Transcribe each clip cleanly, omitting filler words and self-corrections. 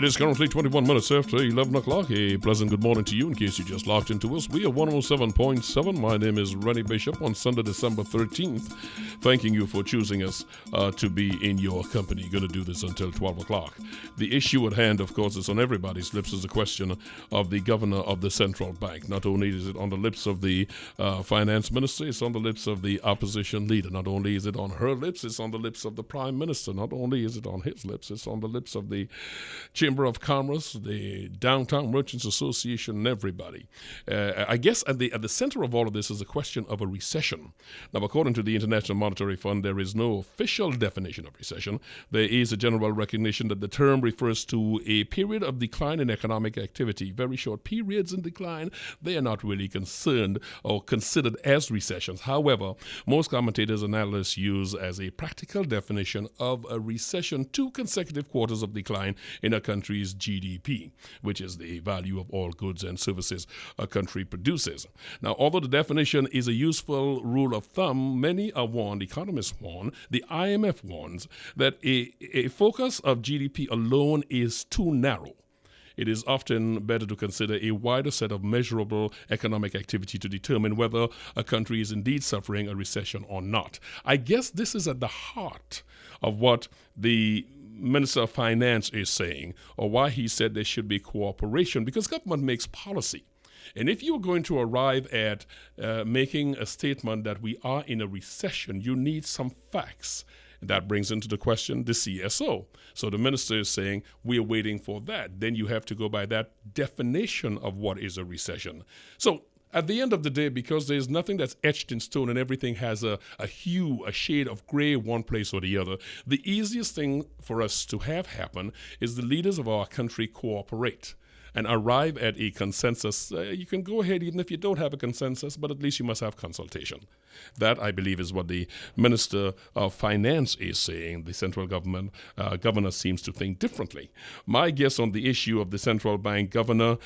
It is currently 21 minutes after 11 o'clock. A pleasant good morning to you in case you just locked into us. We are 107.7. My name is Rennie Bishop on Sunday, December 13th. Thanking you for choosing us to be in your company. Going to do this until 12 o'clock. The issue at hand, of course, is on everybody's lips is the question of the governor of the central bank. Not only is it on the lips of the finance minister, it's on the lips of the opposition leader. Not only is it on her lips, it's on the lips of the prime minister. Not only is it on his lips, it's on the lips of the Chamber of Commerce, the Downtown Merchants Association, and everybody. I guess at the center of all of this is a question of a recession. Now, according to the International Monetary Fund, there is no official definition of recession. There is a general recognition that the term refers to a period of decline in economic activity. Very short periods in decline, they are not really concerned or considered as recessions. However, most commentators and analysts use as a practical definition of a recession 2 consecutive quarters of decline in a country's GDP, which is the value of all goods and services a country produces. Now, although the definition is a useful rule of thumb, many are warned, economists warn, the IMF warns, that a focus of GDP alone is too narrow. It is often better to consider a wider set of measurable economic activity to determine whether a country is indeed suffering a recession or not. I guess this is at the heart of what the Minister of Finance is saying, or why he said there should be cooperation, because government makes policy. And if you're going to arrive at making a statement that we are in a recession, you need some facts. That brings into the question the CSO. So the minister is saying we're waiting for that. Then you have to go by that definition of what is a recession. So at the end of the day, because there's nothing that's etched in stone and everything has a hue, a shade of gray one place or the other, the easiest thing for us to have happen is the leaders of our country cooperate and arrive at a consensus. You can go ahead even if you don't have a consensus, but at least you must have consultation. That, I believe, is what the Minister of Finance is saying. The central government governor seems to think differently. My guess on the issue of the central bank governor,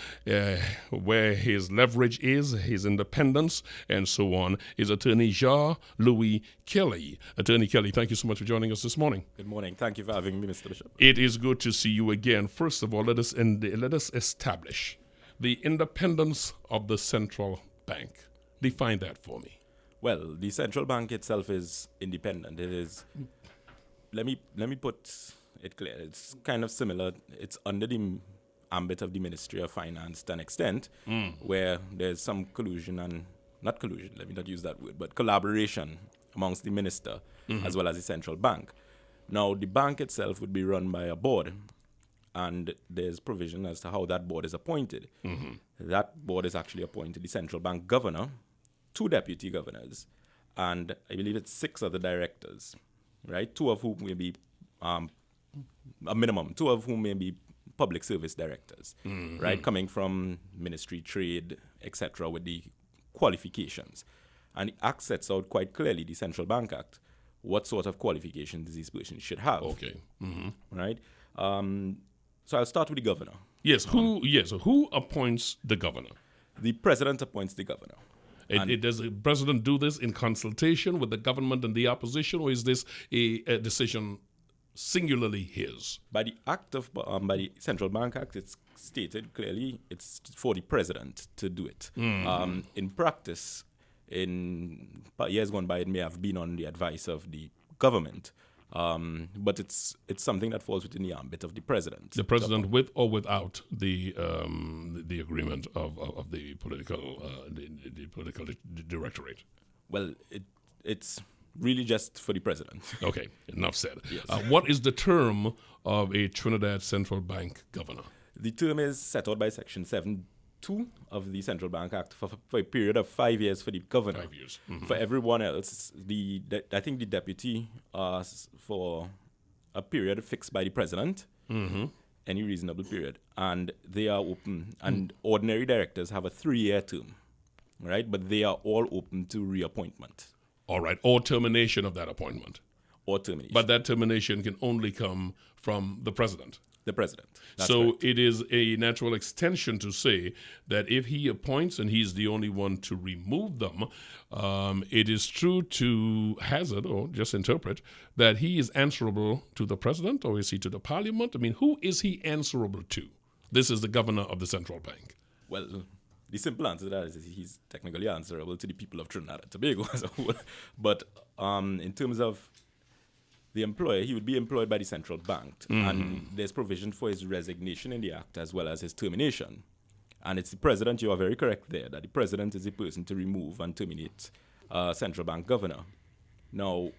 where his leverage is, his independence, and so on, is Attorney Jean-Louis Kelly. Attorney Kelly, thank you so much for joining us this morning. Good morning. Thank you for having me, Mr. Bishop. It is good to see you again. First of all, let us establish the independence of the central bank. Define that for me. Well, the central bank itself is independent. It is. Let me put it clear. It's kind of similar. It's under the ambit of the Ministry of Finance to an extent, where there's some collusion and not collusion. Let me not use that word, but collaboration amongst the minister as well as the central bank. Now, the bank itself would be run by a board, and there's provision as to how that board is appointed. That board is actually appointed the central bank governor, 2 deputy governors, and I believe it's 6 other directors, right? 2 of whom may be a minimum, 2 of whom may be public service directors, right? Coming from Ministry, Trade, etc., with the qualifications. And the Act sets out quite clearly, the Central Bank Act, what sort of qualifications these persons should have. Okay. Right? So I'll start with the governor. Yes. Who appoints the governor? The president appoints the governor. Does the president do this in consultation with the government and the opposition, or is this a decision singularly his? By the act of by the Central Bank Act, it's stated clearly it's for the president to do it. In practice, in years gone by, it may have been on the advice of the government. But it's something that falls within the ambit of the president. The president, with or without the agreement of the political directorate. Well, it's really just for the president. Okay, enough said. Yes. What is the term of a Trinidad Central Bank governor? The term is set out by Section 7(2) of the Central Bank Act for a period of 5 years for the governor. 5 years. For everyone else, I think the deputy for a period fixed by the president, any reasonable period, and they are open. And ordinary directors have a 3-year term, right? But they are all open to reappointment. All right, or termination of that appointment. Or termination. But that termination can only come from the president. The president. That's so correct. it is a natural extension to say that if he appoints and he's the only one to remove them, it is true to hazard or just interpret that he is answerable to the president, or is he to the parliament? I mean, who is he answerable to? This is the governor of the central bank. Well, the simple answer to that is he's technically answerable to the people of Trinidad and Tobago as a whole. But in terms of the employer, he would be employed by the central bank. And there's provision for his resignation in the act as well as his termination. And it's the president, you are very correct there, that the president is the person to remove and terminate central bank governor. Now,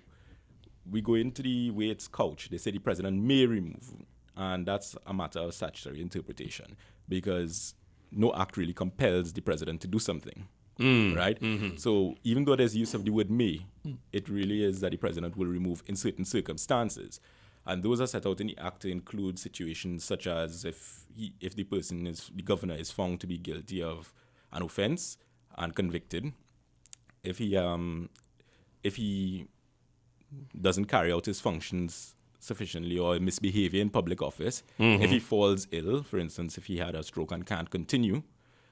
we go into the way it's couched. They say the president may remove. And that's a matter of statutory interpretation because no act really compels the president to do something. Right? So even though there's use of the word may, it really is that the president will remove in certain circumstances. And those are set out in the act to include situations such as if the governor is found to be guilty of an offense and convicted, if he doesn't carry out his functions sufficiently or misbehavior in public office, if he falls ill, for instance, if he had a stroke and can't continue,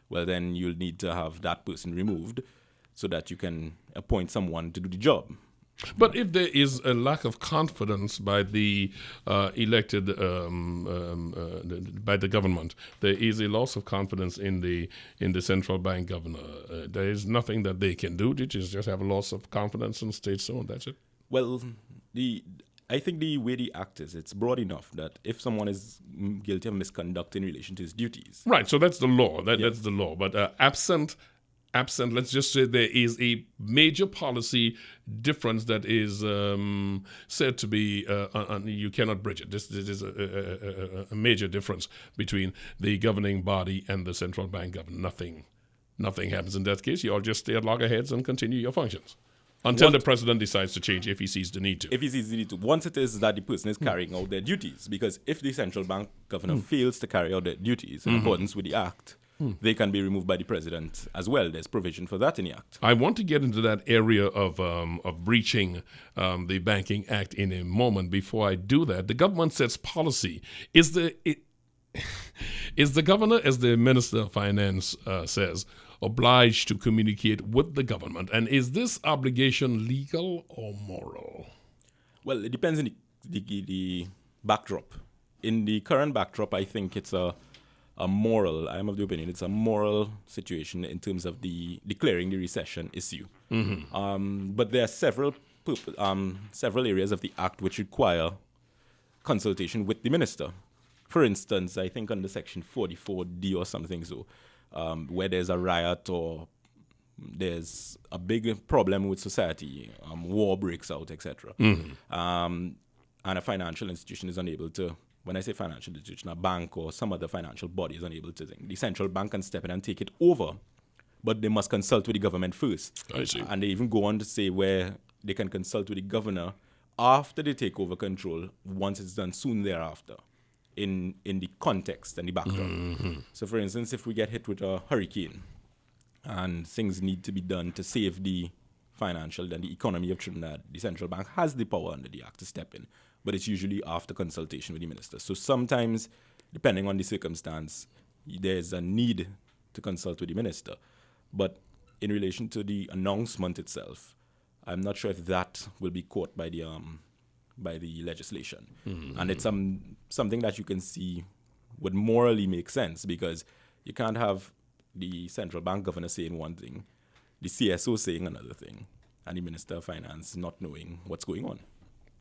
well, then you'll need to have that person removed so that you can appoint someone to do the job. But if there is a lack of confidence by the elected, by the government, there is a loss of confidence in the central bank governor. There is nothing that they can do. They just have a loss of confidence and stay so, and that's it. Well, I think the way the act is, it's broad enough that if someone is guilty of misconduct in relation to his duties. Right, so that's the law. That's the law. But absent, let's just say there is a major policy difference that is said to be, you cannot bridge it. This is a major difference between the governing body and the central bank governor. Nothing happens in that case. You all just stay at loggerheads and continue your functions. Until the president decides to change if he sees the need to. If he sees the need to. Once it is that the person is carrying out their duties. Because if the central bank governor fails to carry out their duties in accordance with the act, they can be removed by the president as well. There's provision for that in the act. I want to get into that area of breaching the Banking Act in a moment. Before I do that, the government sets policy. Is the governor, as the Minister of Finance says, obliged to communicate with the government? And is this obligation legal or moral? Well, it depends on the backdrop. In the current backdrop, I think it's a moral, I'm of the opinion, it's a moral situation in terms of declaring the recession issue. But there are several areas of the act which require consultation with the minister. For instance, I think under Section 44D or something so, where there's a riot or there's a big problem with society, war breaks out, etc. And a financial institution is unable to, when I say financial institution, a bank or some other financial body is unable to think. The central bank can step in and take it over, but they must consult with the government first. I see. And they even go on to say where they can consult with the governor after they take over control, once it's done soon thereafter. In the context and the background. So, for instance, if we get hit with a hurricane and things need to be done to save the financial and the economy of Trinidad, the central bank has the power under the act to step in, but it's usually after consultation with the minister. So sometimes, depending on the circumstance, there's a need to consult with the minister. But in relation to the announcement itself, I'm not sure if that will be caught by the legislation. And it's something that you can see would morally make sense, because you can't have the central bank governor saying one thing, the CSO saying another thing, and the Minister of Finance not knowing what's going on.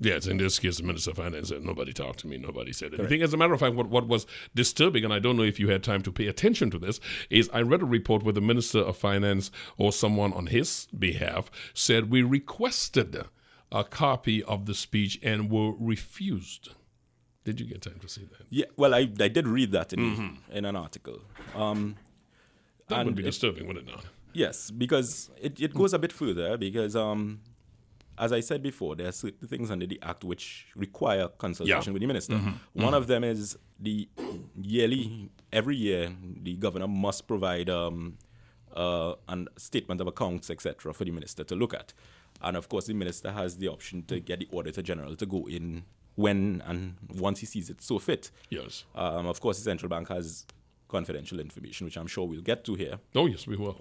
Yes, in this case, the Minister of Finance said, nobody talked to me, nobody said anything. As a matter of fact, what was disturbing, and I don't know if you had time to pay attention to this, is I read a report where the Minister of Finance or someone on his behalf said, we requested a copy of the speech and were refused. Did you get time to see that? Yeah, well, I did read that in an article. That would be disturbing, would it not? Yes, because it goes a bit further, because as I said before, there are certain things under the Act which require consultation with the minister. One of them is every year, the governor must provide a statement of accounts, etc., for the minister to look at. And of course, the minister has the option to get the Auditor General to go in when and once he sees it so fit. Yes. Of course, the central bank has confidential information, which I'm sure we'll get to here. Oh, yes, we will.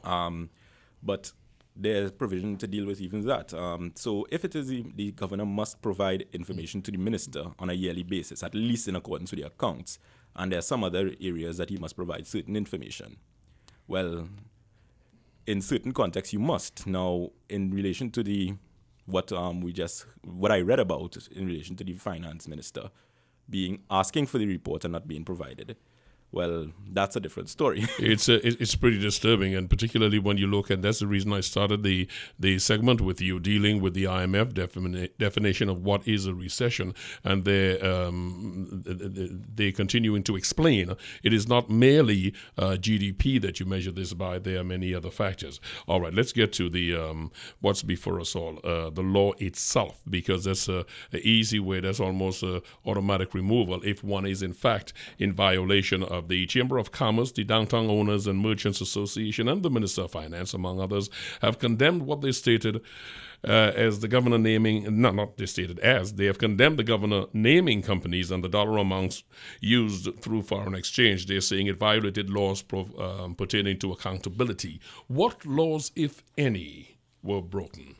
But there's provision to deal with even that. So if it is the governor must provide information to the minister on a yearly basis, at least in accordance with the accounts, and there are some other areas that he must provide certain information. Well, in certain contexts, you must. Now, in relation to what I read about in relation to the finance minister asking for the report and not being provided, well, that's a different story. It's pretty disturbing, and particularly when you look at, that's the reason I started the segment with you, dealing with the IMF definition of what is a recession, and they're continuing to explain it is not merely GDP that you measure this by. There are many other factors. All right, let's get to the what's before us all, the law itself, because that's an easy way. That's almost automatic removal if one is in fact in violation of the Chamber of Commerce, the Downtown Owners and Merchants Association, and the Minister of Finance, among others, have condemned what they stated as the governor naming, not they stated as, they have condemned the governor naming companies and the dollar amounts used through foreign exchange. They're saying it violated laws pertaining to accountability. What laws, if any, were broken?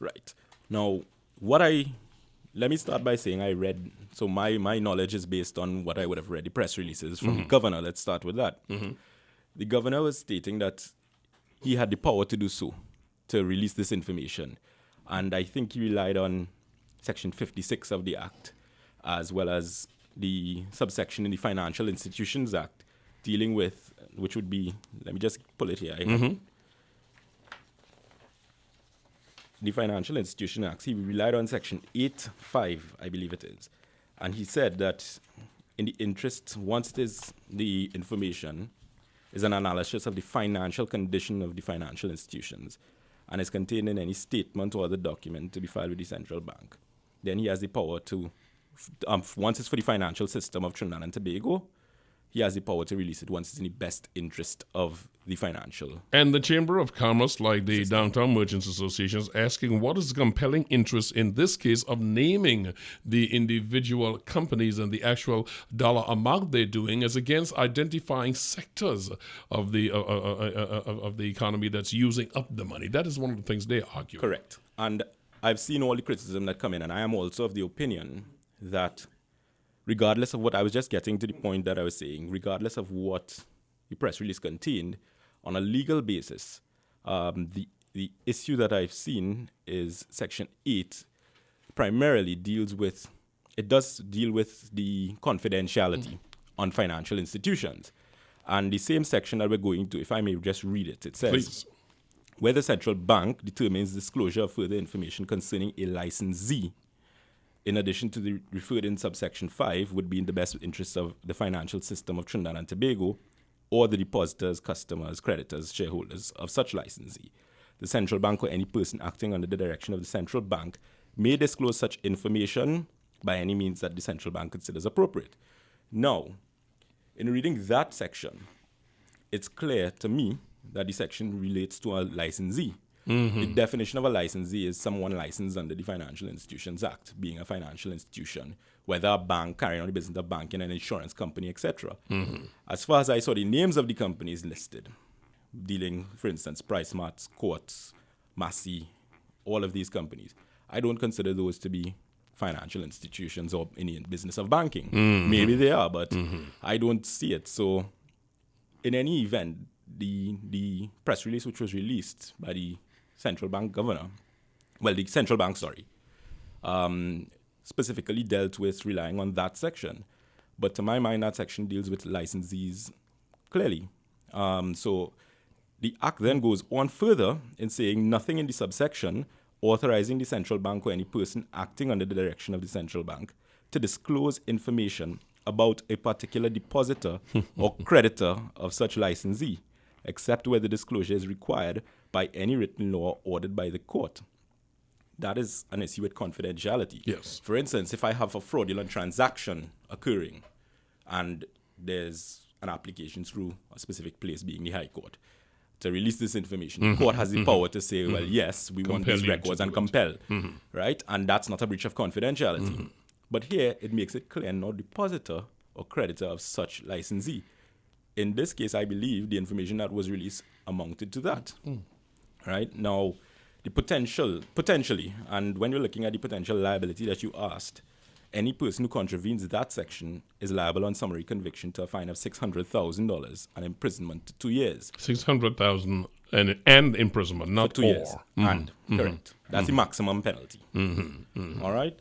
Right. Now, let me start by saying I read, so my knowledge is based on what I would have read, the press releases from the governor. Let's start with that. The governor was stating that he had the power to do so, to release this information. And I think he relied on Section 56 of the Act, as well as the subsection in the Financial Institutions Act, dealing with, which would be, let me just pull it here. The Financial Institution Act, he relied on Section 8.5, I believe it is. And he said that in the interest, once it is the information, is an analysis of the financial condition of the financial institutions and is contained in any statement or other document to be filed with the central bank. Then he has the power to, once it's for the financial system of Trinidad and Tobago, he has the power to release it once it's in the best interest of the financial. And the Chamber of Commerce, like the Downtown Merchants Association, is asking what is the compelling interest in this case of naming the individual companies and the actual dollar amount they're doing as against identifying sectors of the economy that's using up the money. That is one of the things they argue. Correct. And I've seen all the criticism that come in, and I am also of the opinion that regardless of what I was just getting to the point that I was saying, regardless of what the press release contained, on a legal basis, the issue that I've seen is Section 8 primarily deals with the confidentiality on financial institutions. And the same section that we're going to, if I may just read it, it says, Please. Where the central bank determines disclosure of further information concerning a licensee, in addition to the referred in subsection 5, would be in the best interest of the financial system of Trinidad and Tobago or the depositors, customers, creditors, shareholders of such licensee. The central bank or any person acting under the direction of the central bank may disclose such information by any means that the central bank considers appropriate. Now, in reading that section, it's clear to me that the section relates to a licensee. The definition of a licensee is someone licensed under the Financial Institutions Act, being a financial institution, whether a bank carrying on the business of banking, an insurance company, etc. As far as I saw the names of the companies listed, dealing, for instance, PriceSmart, Quartz, Massey, all of these companies, I don't consider those to be financial institutions or in the business of banking. Maybe they are, but I don't see it. So in any event, the press release which was released by the central bank governor, specifically dealt with relying on that section. But to my mind, that section deals with licensees clearly. So the act then goes on further in saying nothing in the subsection authorizing the central bank or any person acting under the direction of the central bank to disclose information about a particular depositor or creditor of such licensee, except where the disclosure is required by any written law ordered by the court. That is an issue with confidentiality. Yes. For instance, if I have a fraudulent transaction occurring and there's an application through a specific place, being the High Court, to release this information, the court has the power to say, well, yes, we want these records and compel, right? And that's not a breach of confidentiality. But here, it makes it clear no depositor or creditor of such licensee. In this case, I believe the information that was released amounted to that. Right? Now, the potentially, and when you're looking at the potential liability that you asked, any person who contravenes that section is liable on summary conviction to a fine of $600,000 and imprisonment to 2 years. 600,000 and imprisonment, not for 2 years. And correct. That's the maximum penalty. All right.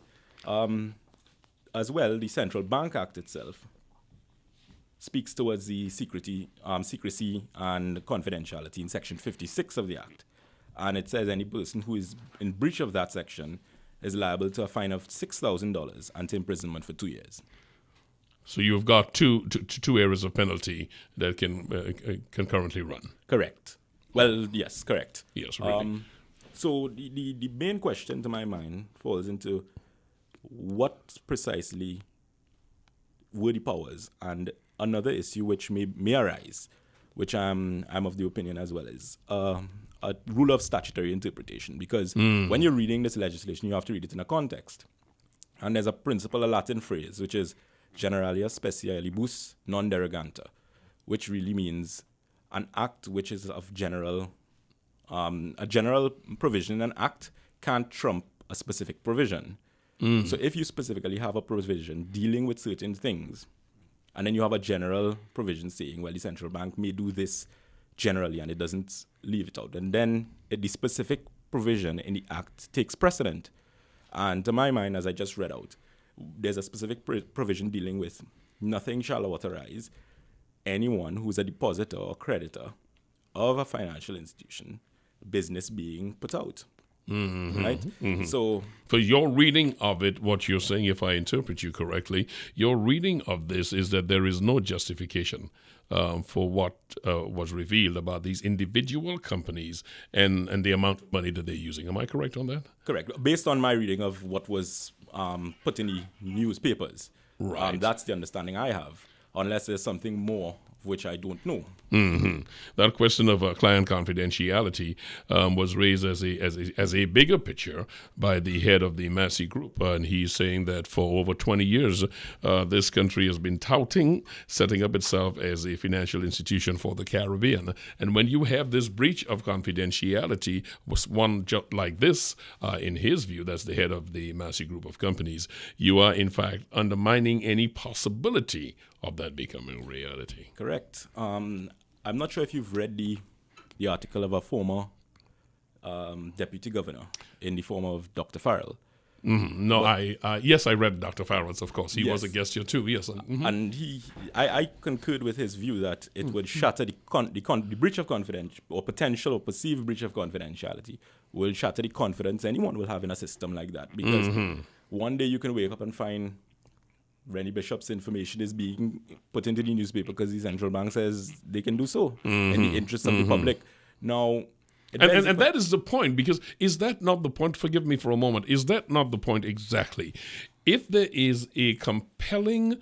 As well, the Central Bank Act itself speaks towards the secrecy and confidentiality in Section 56 of the Act. And it says any person who is in breach of that section is liable to a fine of $6,000 and to imprisonment for 2 years. So you've got two areas of penalty that can concurrently run. Correct. Well, yes, correct. Yes, really. So the main question to my mind falls into what precisely were the powers, and another issue which may arise, which I'm of the opinion as well, is a rule of statutory interpretation, because when you're reading this legislation, you have to read it in a context. And there's a principle, a Latin phrase, which is generalia specialibus non deroganta, which really means an act which is of general, a general provision in an act can't trump a specific provision. So if you specifically have a provision dealing with certain things, and then you have a general provision saying, well, the central bank may do this generally, and it doesn't leave it out, and then the specific provision in the act takes precedent. And to my mind, as I just read out, there's a specific provision dealing with nothing shall authorize anyone who's a depositor or creditor of a financial institution business being put out. Right? So your reading of it, what you're saying, if I interpret you correctly, your reading of this is that there is no justification for what was revealed about these individual companies and the amount of money that they're using. Am I correct on that? Correct. Based on my reading of what was put in the newspapers, right. That's the understanding I have, unless there's something more which I don't know. That question of client confidentiality was raised as a bigger picture by the head of the Massey Group, and he's saying that for over 20 years, this country has been touting setting up itself as a financial institution for the Caribbean. And when you have this breach of confidentiality, was one just like this, in his view, that's the head of the Massey Group of companies, you are in fact undermining any possibility of that becoming reality. Correct. I'm not sure if you've read the article of a former deputy governor in the form of Dr. Farrell. No, yes, I read Dr. Farrell's, of course. He was a guest here too, yes. And I concurred with his view that it would shatter the breach of confidentiality, or potential or perceived breach of confidentiality, will shatter the confidence anyone will have in a system like that. Because one day you can wake up and find Rennie Bishop's information is being put into the newspaper because the central bank says they can do so in the interest of the public. Now, and that is the point, because is that not the point? Forgive me for a moment. Is that not the point exactly? If there is a compelling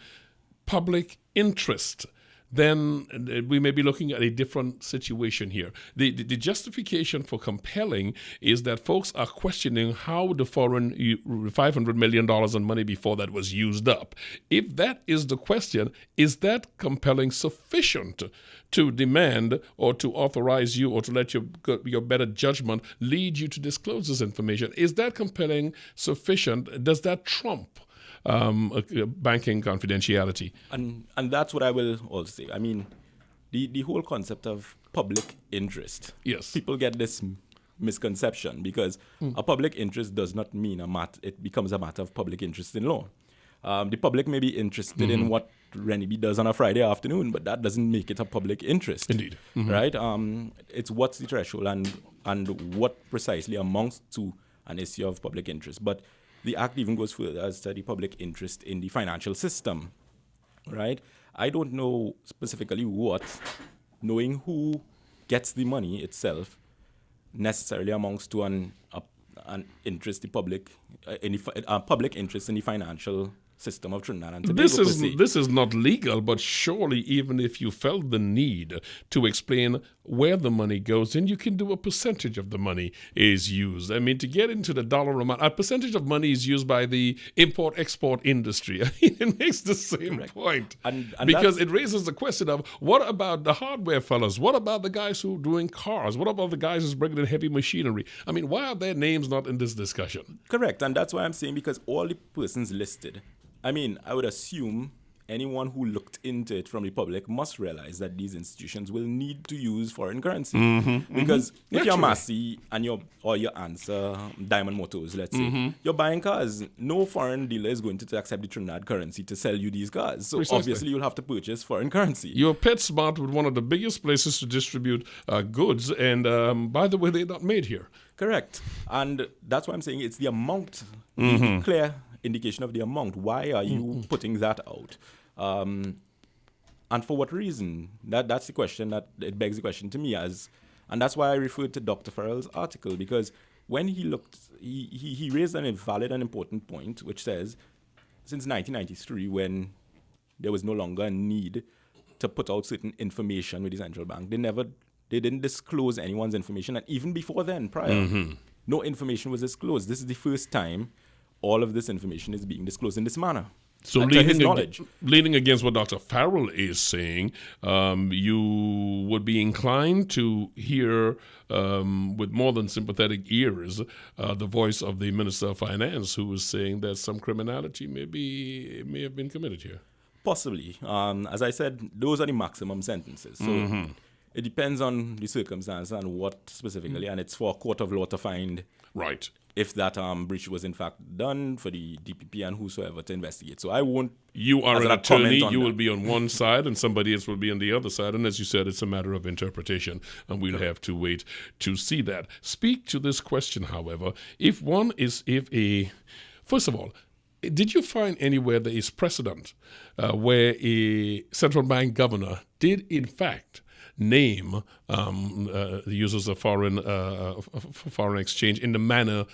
public interest, then we may be looking at a different situation here. The justification for compelling is that folks are questioning how the foreign $500 million in money before that was used up. If that is the question, is that compelling sufficient to demand or to authorize you or to let your better judgment lead you to disclose this information? Is that compelling sufficient? Does that trump banking confidentiality? And that's what I will also say. I mean, the whole concept of public interest. Yes. People get this misconception because a public interest does not mean it becomes a matter of public interest in law. The public may be interested in what Rennie B does on a Friday afternoon, but that doesn't make it a public interest. Indeed. Right? It's what's the threshold and what precisely amounts to an issue of public interest. But the Act even goes further as to the public interest in the financial system, right? I don't know specifically knowing who gets the money itself necessarily amounts to an interest, the public, public interest in the financial system of Trinidad and Tobago. This is not legal, but surely even if you felt the need to explain where the money goes, then you can do a percentage of the money is used. I mean, to get into the dollar amount, a percentage of money is used by the import-export industry. I mean, it makes the same point. And because it raises the question of, what about the hardware fellas? What about the guys who are doing cars? What about the guys who's bringing in heavy machinery? I mean, why are their names not in this discussion? Correct, and that's why I'm saying, because all the persons listed, I mean, I would assume anyone who looked into it from the public must realize that these institutions will need to use foreign currency. Because if you're Massey and your answer Diamond Motors, let's say, you're buying cars, no foreign dealer is going to accept the Trinidad currency to sell you these cars. So Precisely. obviously you'll have to purchase foreign currency. You're PetSmart with one of the biggest places to distribute goods, and by the way, they're not made here. Correct. And that's why I'm saying it's the amount, the clear indication of the amount. Why are you putting that out? And for what reason? That's the question. That it begs the question to me, and that's why I referred to Dr. Farrell's article, because when he looked, he raised an valid and important point, which says, since 1993, when there was no longer a need to put out certain information with the central bank, they didn't disclose anyone's information, and even before then, prior, no information was disclosed. This is the first time all of this information is being disclosed in this manner. So to his knowledge. Leaning against what Dr. Farrell is saying, you would be inclined to hear with more than sympathetic ears the voice of the Minister of Finance, who is saying that some criminality may have been committed here. Possibly. As I said, those are the maximum sentences. So it depends on the circumstance and what specifically, and it's for a court of law to find Right. if that breach was in fact done, for the DPP and whosoever to investigate. So I won't. You are as an a comment attorney, on you that. will be on one side and somebody else will be on the other side. And as you said, it's a matter of interpretation, and we'll have to wait to see that. Speak to this question, however. First of all, did you find anywhere there is precedent where a central bank governor did in fact name the users of foreign exchange in the manner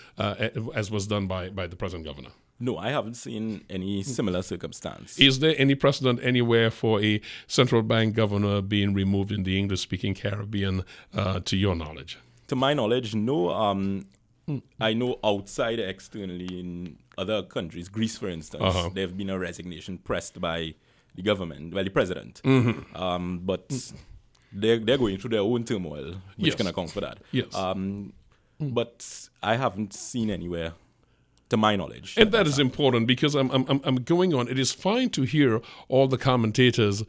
as was done by the present governor? No, I haven't seen any similar circumstance. Is there any precedent anywhere for a central bank governor being removed in the English-speaking Caribbean, to your knowledge? To my knowledge, no. I know outside, externally, in other countries, Greece, for instance, there have been a resignation pressed by the government, the president. But they're going through their own turmoil, which can account for that. Yes. But I haven't seen anywhere, to my knowledge. And that is important, because I'm going on. It is fine to hear all the commentators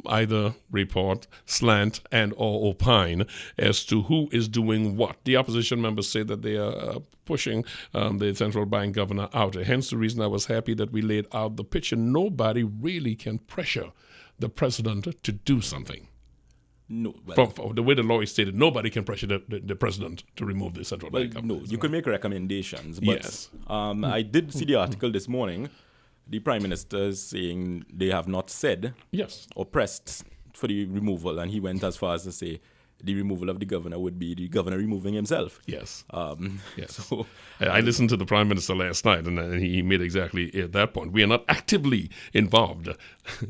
either report, slant, and or opine as to who is doing what. The opposition members say that they are pushing the central bank governor out. Hence the reason I was happy that we laid out the picture. Nobody really can pressure the president to do something. No, well, From the way the law is stated, nobody can pressure the president to remove the central bank governor. no, you could make recommendations. But Yes. I did see the article this morning. The Prime Minister is saying they have not said Yes. or pressed for the removal, and he went as far as to say the removal of the governor would be the governor removing himself. Yes. Yes. So, I listened to the Prime Minister last night, and he made exactly that point. We are not actively involved.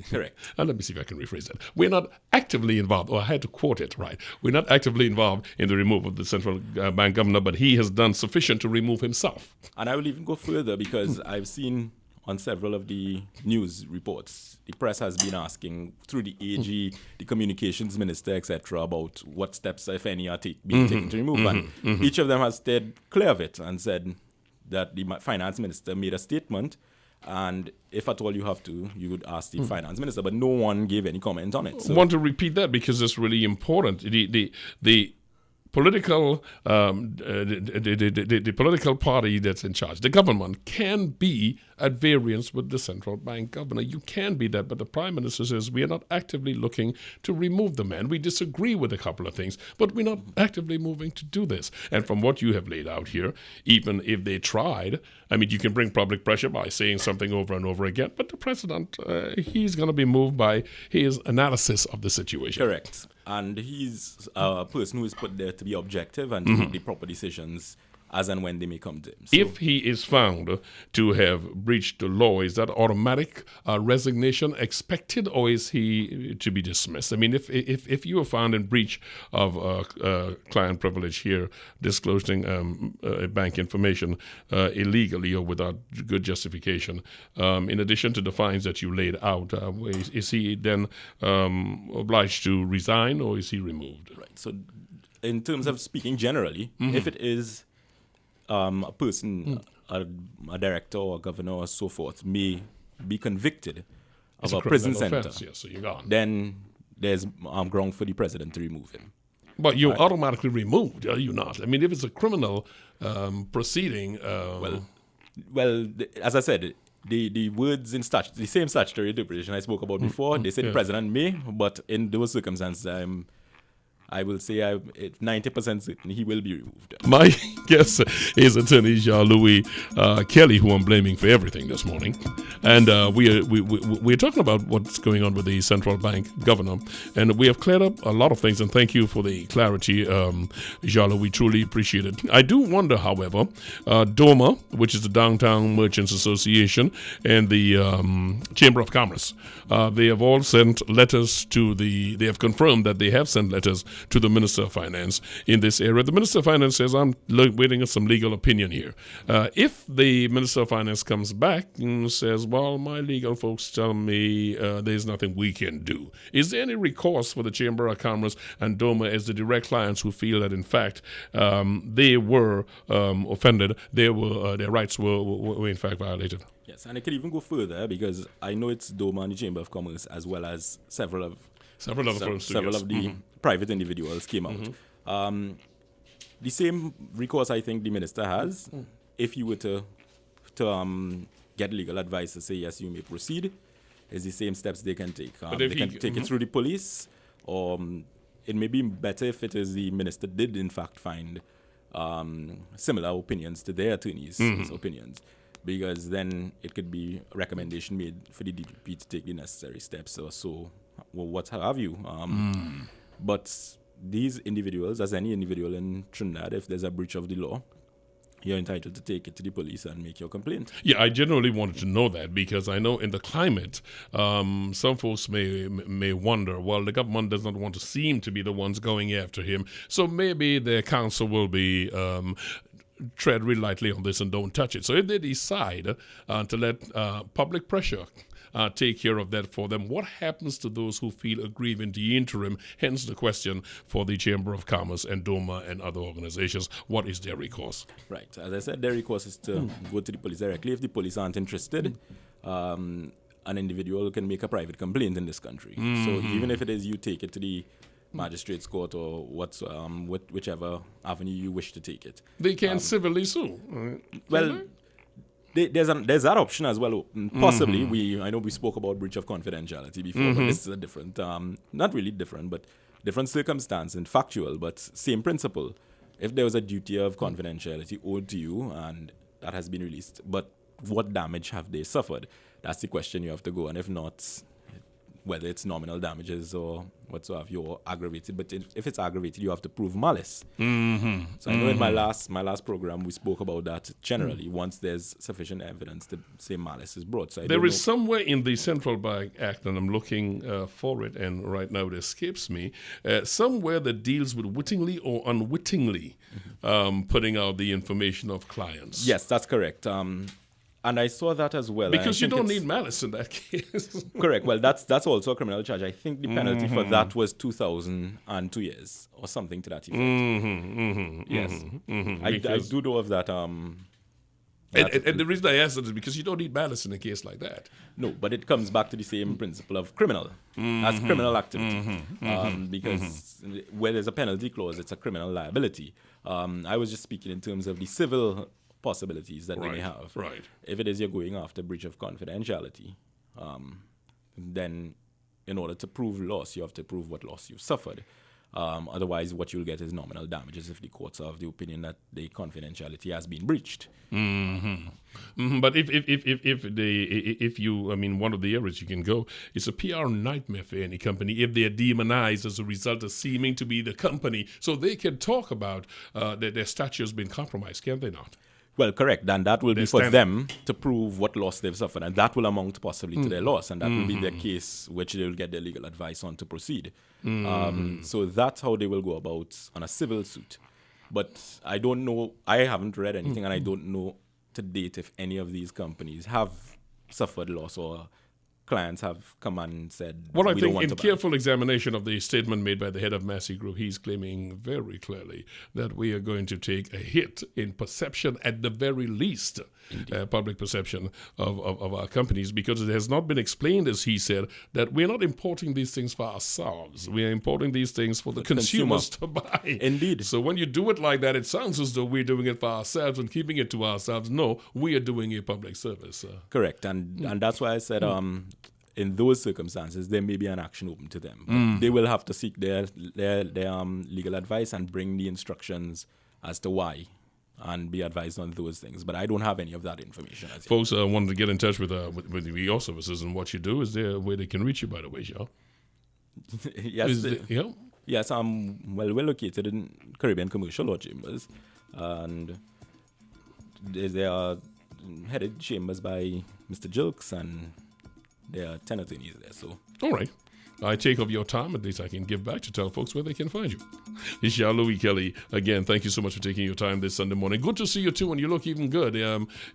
correct. And let me see if I can rephrase that. We're not actively involved, or I had to quote it right. We're not actively involved in the removal of the central bank governor, but he has done sufficient to remove himself. And I will even go further, because I've seen on several of the news reports, the press has been asking through the AG, the communications minister, etc., about what steps, if any, are being taken to remove. And each of them has stayed clear of it and said that the finance minister made a statement, and if at all you have to, you would ask the finance minister, but no one gave any comment on it. So I want to repeat that because it's really important. The political the political party that's in charge, the government, can be at variance with the central bank governor. You can be that, but the Prime Minister says we are not actively looking to remove the man. We disagree with a couple of things, but we're not actively moving to do this. And from what you have laid out here, even if they tried, I mean, you can bring public pressure by saying something over and over again, but the president, he's going to be moved by his analysis of the situation. correct. And he's a person who is put there to be objective and to make the proper decisions as and when they may come to him. So, if he is found to have breached the law, is that automatic resignation expected, or is he to be dismissed? I mean, if you are found in breach of client privilege here, disclosing bank information illegally or without good justification, in addition to the fines that you laid out, is he then obliged to resign, or is he removed? right. So, in terms of speaking generally, if it is a person, a director or a governor or so forth, may be convicted of a prison sentence, yes, so you're gone. then there's ground for the president to remove him. But you're automatically removed, are you not? I mean, if it's a criminal proceeding... Well, as I said, the words in the same statutory interpretation I spoke about before, they say the president may, but in those circumstances, I will say 90% certain he will be removed. My guest is Attorney Jean-Louis Kelly, who I'm blaming for everything this morning. And we're talking about what's going on with the central bank governor. And we have cleared up a lot of things, and thank you for the clarity, Jean-Louis. We truly appreciate it. I do wonder, however, DOMA, which is the Downtown Merchants Association, and the Chamber of Commerce, they have all sent letters they have confirmed that they have sent letters to the Minister of Finance in this area. The Minister of Finance says, I'm waiting on some legal opinion here. If the Minister of Finance comes back and says, well, my legal folks tell me there's nothing we can do, is there any recourse for the Chamber of Commerce and DOMA as the direct clients who feel that, in fact, they were offended, their rights were in fact violated? Yes, and it could even go further, because I know it's DOMA and the Chamber of Commerce, as well as several of the private individuals came out. The same recourse I think the minister has, if you were to get legal advice to say, yes, you may proceed, is the same steps they can take. They can take it through the police, or it may be better if it is the minister did in fact find similar opinions to their attorneys' opinions, because then it could be a recommendation made for the DPP to take the necessary steps or so. Well, what have you? But these individuals, as any individual in Trinidad, if there's a breach of the law, you're entitled to take it to the police and make your complaint. Yeah, I generally wanted to know that, because I know in the climate, some folks may wonder, well, the government does not want to seem to be the ones going after him, so maybe their counsel will be... tread really lightly on this and don't touch it. So if they decide to let public pressure take care of that for them, what happens to those who feel aggrieved in the interim? Hence the question for the Chamber of Commerce and DOMA and other organizations. What is their recourse? Right. As I said, their recourse is to go to the police directly. If the police aren't interested, an individual can make a private complaint in this country. So even if it is you take it to the magistrate's court or whichever avenue you wish to take it, they can civilly sue. Well, there's that option as well. Possibly, I know we spoke about breach of confidentiality before, but this is a different, not really different, but different circumstance and factual, but same principle. If there was a duty of confidentiality owed to you and that has been released, but what damage have they suffered? That's the question you have to go. And if not, whether it's nominal damages or whatsoever, you're aggravated. But if it's aggravated, you have to prove malice. So I know in my last program, we spoke about that generally, once there's sufficient evidence to say malice is brought. So there is somewhere in the Central Bank Act, and I'm looking for it, and right now it escapes me, somewhere that deals with wittingly or unwittingly putting out the information of clients. Yes, that's correct. And I saw that as well. Because you don't need malice in that case. Correct. Well, that's also a criminal charge. I think the penalty for that was 2,002 years or something to that effect. Yes. I do know of that. And the reason I ask that is because you don't need malice in a case like that. No, but it comes back to the same principle of criminal. As criminal activity. Because where there's a penalty clause, it's a criminal liability. I was just speaking in terms of the civil possibilities that they may have. Right. If it is you're going after breach of confidentiality, then in order to prove loss, you have to prove what loss you've suffered. Otherwise, what you'll get is nominal damages if the courts are of the opinion that the confidentiality has been breached. But if you, I mean, one of the areas you can go, it's a PR nightmare for any company if they're demonized as a result of seeming to be the company. So they can talk about that their stature has been compromised, can they not? Well, correct. And that will be for them to prove what loss they've suffered. And that will amount possibly to their loss. And that will be their case, which they will get their legal advice on to proceed. So that's how they will go about on a civil suit. But I don't know, I haven't read anything, and I don't know to date if any of these companies have suffered loss or clients have come and said, well, I think in careful examination of the statement made by the head of Massey Group, he's claiming very clearly that we are going to take a hit in perception, at the very least, public perception of our companies, because it has not been explained, as he said, that we're not importing these things for ourselves. We are importing these things for the consumers to buy. Indeed. So when you do it like that, it sounds as though we're doing it for ourselves and keeping it to ourselves. No, we are doing a public service. Correct. And that's why I said in those circumstances, there may be an action open to them. But they will have to seek their legal advice and bring the instructions as to why and be advised on those things. But I don't have any of that information. Folks wanted to get in touch with your services and what you do. Is there a way they can reach you, by the way, Shaw? Yes. Yes, well, we're located in Caribbean Commercial Law Chambers. And there are headed chambers by Mr. Jilks, and there are 10 attorneys there. So, all right. I take of your time, at least I can give back to tell folks where they can find you. Jean-Louis Kelly, again, thank you so much for taking your time this Sunday morning. Good to see you too, and you look even good.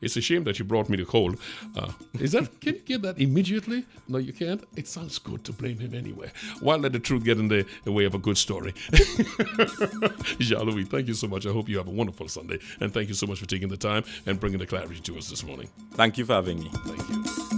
It's a shame that you brought me the cold. Can you get that immediately? No, you can't? It sounds good to blame him anyway. Why let the truth get in the way of a good story? Jean-Louis, thank you so much. I hope you have a wonderful Sunday, and thank you so much for taking the time and bringing the clarity to us this morning. Thank you for having me. Thank you.